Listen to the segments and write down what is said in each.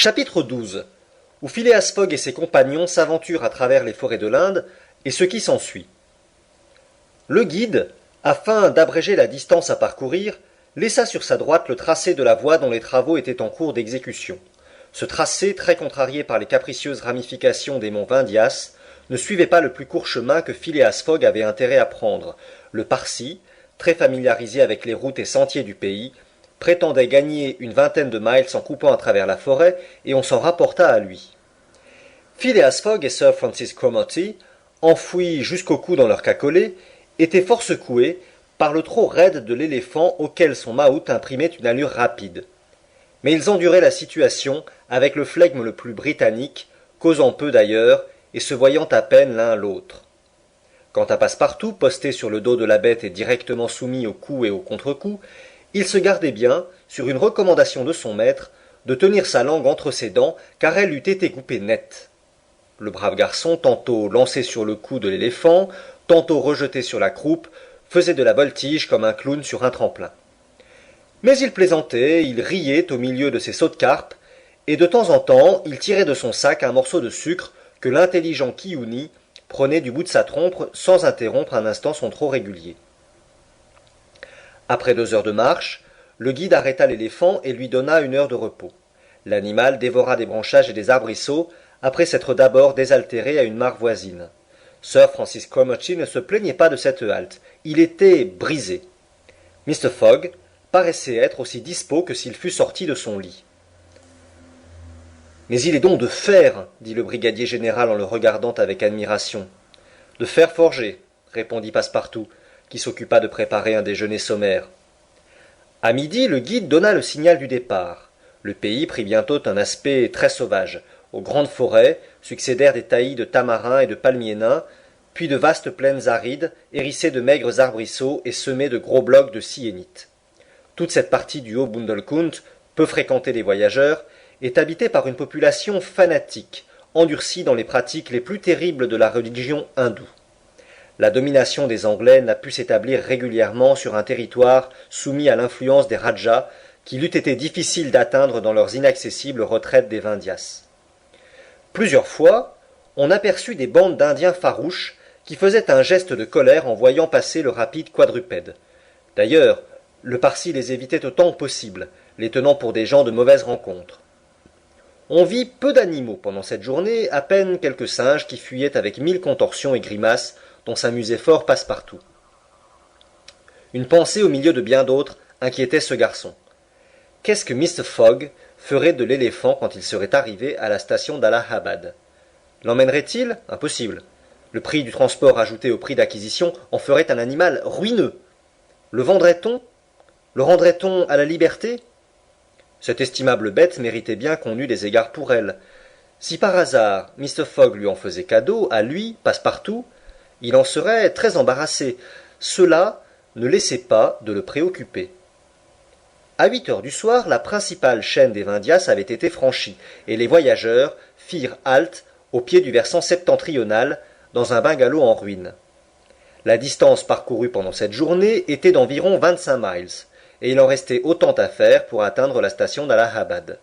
Chapitre 12 où Phileas Fogg et ses compagnons s'aventurent à travers les forêts de l'Inde et ce qui s'ensuit. Le guide, afin d'abréger la distance à parcourir, laissa sur sa droite le tracé de la voie dont les travaux étaient en cours d'exécution. Ce tracé, très contrarié par les capricieuses ramifications des monts Vindhyas, ne suivait pas le plus court chemin que Phileas Fogg avait intérêt à prendre. Le Parsi, très familiarisé avec les routes et sentiers du pays, prétendait gagner une vingtaine de miles en coupant à travers la forêt, et on s'en rapporta à lui. Phileas Fogg et Sir Francis Cromarty, enfouis jusqu'au cou dans leur cacolet, étaient fort secoués par le trot raide de l'éléphant auquel son mahout imprimait une allure rapide. Mais ils enduraient la situation avec le flegme le plus britannique, causant peu d'ailleurs, et se voyant à peine l'un l'autre. Quant à Passepartout, posté sur le dos de la bête et directement soumis au coup et au contre-coup, il se gardait bien, sur une recommandation de son maître, de tenir sa langue entre ses dents, car elle eût été coupée nette. Le brave garçon, tantôt lancé sur le cou de l'éléphant, tantôt rejeté sur la croupe, faisait de la voltige comme un clown sur un tremplin. Mais il plaisantait, il riait au milieu de ses sauts de carpe, et de temps en temps il tirait de son sac un morceau de sucre que l'intelligent Kiouni prenait du bout de sa trompe sans interrompre un instant son trot régulier. Après 2 heures de marche, le guide arrêta l'éléphant et lui donna 1 heure de repos. L'animal dévora des branchages et des arbrisseaux, après s'être d'abord désaltéré à une mare voisine. Sir Francis Cromarty ne se plaignait pas de cette halte, il était brisé. Mr. Fogg paraissait être aussi dispos que s'il fût sorti de son lit. « Mais il est donc de fer, dit le brigadier général en le regardant avec admiration. « De fer forgé, répondit Passepartout, qui s'occupa de préparer un déjeuner sommaire. À midi, le guide donna le signal du départ. Le pays prit bientôt un aspect très sauvage. Aux grandes forêts succédèrent des taillis de tamarins et de palmiers nains, puis de vastes plaines arides, hérissées de maigres arbrisseaux et semées de gros blocs de syénite. Toute cette partie du haut Bundelkund, peu fréquentée des voyageurs, est habitée par une population fanatique, endurcie dans les pratiques les plus terribles de la religion hindoue. La domination des Anglais n'a pu s'établir régulièrement sur un territoire soumis à l'influence des Rajas, qu'il eût été difficile d'atteindre dans leurs inaccessibles retraites des Vindhyas. Plusieurs fois, on aperçut des bandes d'Indiens farouches qui faisaient un geste de colère en voyant passer le rapide quadrupède. D'ailleurs, le Parsi les évitait autant que possible, les tenant pour des gens de mauvaise rencontre. On vit peu d'animaux pendant cette journée, à peine quelques singes qui fuyaient avec 1000 contorsions et grimaces dont s'amusait fort Passepartout. Une pensée au milieu de bien d'autres inquiétait ce garçon. Qu'est-ce que Mr. Fogg ferait de l'éléphant quand il serait arrivé à la station d'Allahabad? L'emmènerait-il? Impossible. Le prix du transport ajouté au prix d'acquisition en ferait un animal ruineux. Le vendrait-on? Le rendrait-on à la liberté? Cette estimable bête méritait bien qu'on eût des égards pour elle. Si par hasard Mr. Fogg lui en faisait cadeau, à lui, Passepartout, il en serait très embarrassé. Cela ne laissait pas de le préoccuper. À 8 heures du soir, la principale chaîne des Vindhyas avait été franchie, et les voyageurs firent halte au pied du versant septentrional, dans un bungalow en ruine. La distance parcourue pendant cette journée était d'environ 25 miles, et il en restait autant à faire pour atteindre la station d'Allahabad.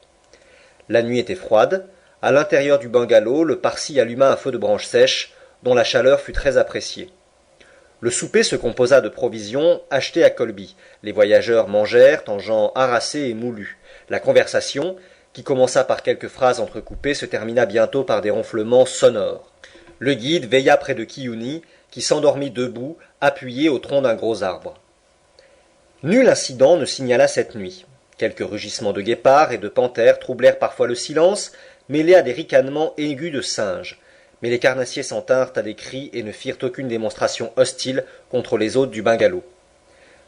La nuit était froide. À l'intérieur du bungalow, le Parsi alluma un feu de branches sèches, dont la chaleur fut très appréciée. Le souper se composa de provisions achetées à Colby. Les voyageurs mangèrent en gens harassés et moulus. La conversation, qui commença par quelques phrases entrecoupées, se termina bientôt par des ronflements sonores. Le guide veilla près de Kiouni, qui s'endormit debout, appuyé au tronc d'un gros arbre. Nul incident ne signala cette nuit. Quelques rugissements de guépards et de panthères troublèrent parfois le silence, mêlés à des ricanements aigus de singes. Mais les carnassiers s'en tinrent à des cris et ne firent aucune démonstration hostile contre les hôtes du bungalow.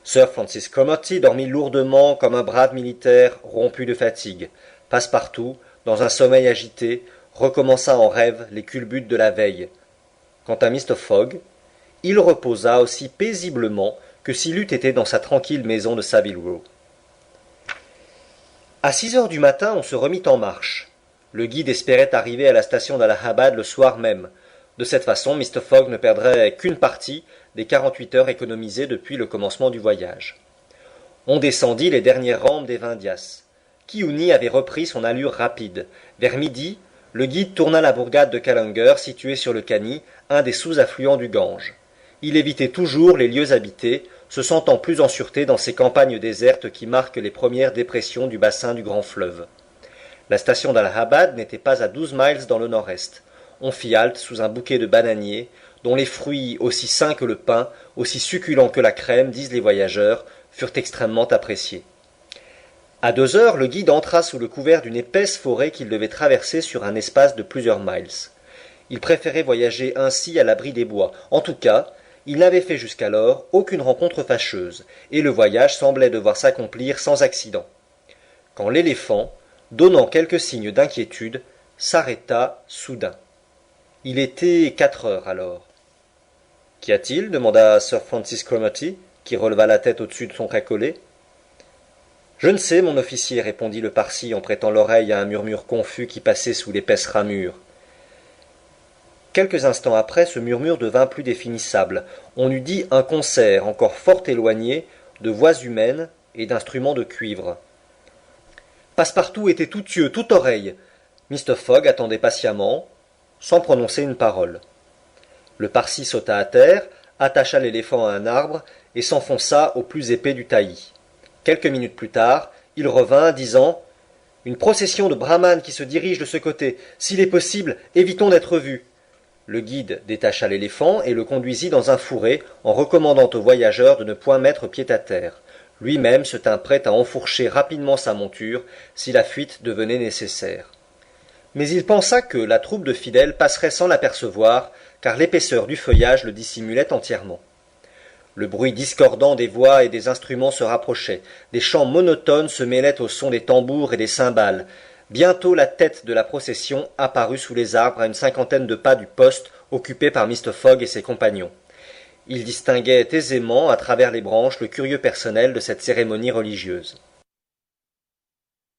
Sir Francis Cromarty dormit lourdement comme un brave militaire rompu de fatigue. Passepartout, dans un sommeil agité, recommença en rêve les culbutes de la veille. Quant à Mr. Fogg, il reposa aussi paisiblement que s'il eût été dans sa tranquille maison de Savile Row. À 6 heures du matin, on se remit en marche. Le guide espérait arriver à la station d'Allahabad le soir même. De cette façon, Mr. Fogg ne perdrait qu'une partie des 48 heures économisées depuis le commencement du voyage. On descendit les dernières rampes des Vindhyas. Kiuni avait repris son allure rapide. Vers midi, le guide tourna la bourgade de Kalanger, située sur le Kani, un des sous-affluents du Gange. Il évitait toujours les lieux habités, se sentant plus en sûreté dans ces campagnes désertes qui marquent les premières dépressions du bassin du grand fleuve. La station d'Allahabad n'était pas à 12 miles dans le nord-est. On fit halte sous un bouquet de bananiers, dont les fruits, aussi sains que le pain, aussi succulents que la crème, disent les voyageurs, furent extrêmement appréciés. À 2 heures, le guide entra sous le couvert d'une épaisse forêt qu'il devait traverser sur un espace de plusieurs miles. Il préférait voyager ainsi à l'abri des bois. En tout cas, il n'avait fait jusqu'alors aucune rencontre fâcheuse, et le voyage semblait devoir s'accomplir sans accident. Quand l'éléphant, donnant quelques signes d'inquiétude, s'arrêta soudain. Il était 4 heures alors. Qu'y a-t-il demanda Sir Francis Cromarty, qui releva la tête au-dessus de son cacolet. Je ne sais, mon officier, répondit le Parsi en prêtant l'oreille à un murmure confus qui passait sous l'épaisse ramure. Quelques instants après, ce murmure devint plus définissable. On eût dit un concert encore fort éloigné de voix humaines et d'instruments de cuivre. Passepartout était tout yeux, tout oreille. Mr. Fogg attendait patiemment, sans prononcer une parole. Le Parsi sauta à terre, attacha l'éléphant à un arbre et s'enfonça au plus épais du taillis. Quelques minutes plus tard, il revint, disant « Une procession de brahmanes qui se dirige de ce côté. S'il est possible, évitons d'être vus. » Le guide détacha l'éléphant et le conduisit dans un fourré, en recommandant aux voyageurs de ne point mettre pied à terre. Lui-même se tint prêt à enfourcher rapidement sa monture, si la fuite devenait nécessaire. Mais il pensa que la troupe de fidèles passerait sans l'apercevoir, car l'épaisseur du feuillage le dissimulait entièrement. Le bruit discordant des voix et des instruments se rapprochait, des chants monotones se mêlaient au son des tambours et des cymbales. Bientôt la tête de la procession apparut sous les arbres à une 50aine de pas du poste occupé par Mr. Fogg et ses compagnons. Ils distinguaient aisément à travers les branches le curieux personnel de cette cérémonie religieuse.